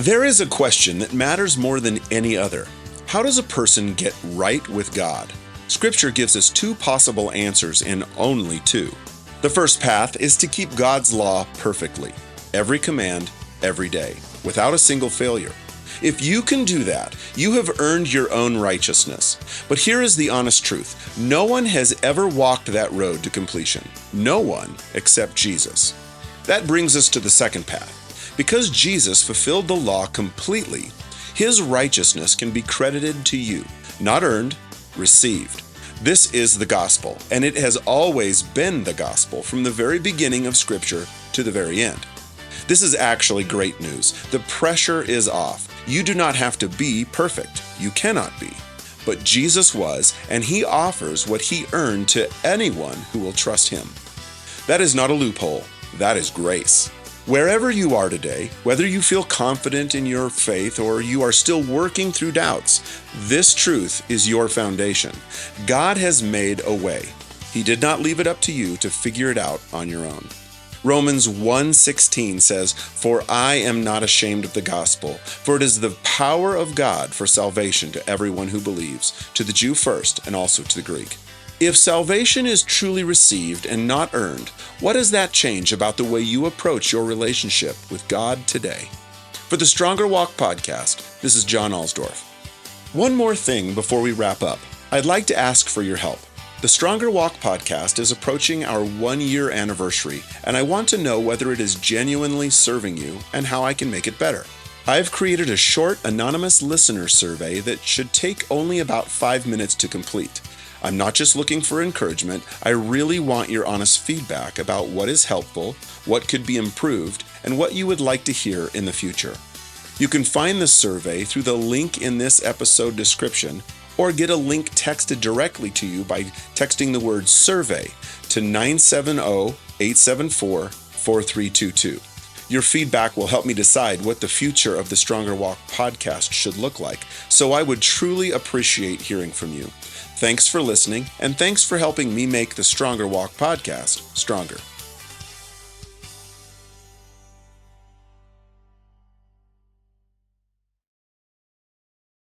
There is a question that matters more than any other. How does a person get right with God? Scripture gives us two possible answers and only two. The first path is to keep God's law perfectly, every command, every day, without a single failure. If you can do that, you have earned your own righteousness. But here is the honest truth. No one has ever walked that road to completion. No one except Jesus. That brings us to the second path. Because Jesus fulfilled the law completely, his righteousness can be credited to you, not earned, received. This is the gospel, and it has always been the gospel from the very beginning of Scripture to the very end. This is actually great news. The pressure is off. You do not have to be perfect. You cannot be. But Jesus was, and he offers what he earned to anyone who will trust him. That is not a loophole. That is grace. Wherever you are today, whether you feel confident in your faith or you are still working through doubts, this truth is your foundation. God has made a way. He did not leave it up to you to figure it out on your own. Romans 1:16 says, "For I am not ashamed of the gospel, for it is the power of God for salvation to everyone who believes, to the Jew first and also to the Greek." If salvation is truly received and not earned, what does that change about the way you approach your relationship with God today? For the Stronger Walk podcast, this is John Alsdorf. One more thing before we wrap up. I'd like to ask for your help. The Stronger Walk podcast is approaching our 1-year anniversary, and I want to know whether it is genuinely serving you and how I can make it better. I've created a short, anonymous listener survey that should take only about 5 minutes to complete. I'm not just looking for encouragement. I really want your honest feedback about what is helpful, what could be improved, and what you would like to hear in the future. You can find the survey through the link in this episode description, or get a link texted directly to you by texting the word survey to 970-874-4322. Your feedback will help me decide what the future of the Stronger Walk podcast should look like, so I would truly appreciate hearing from you. Thanks for listening, and thanks for helping me make the Stronger Walk podcast stronger.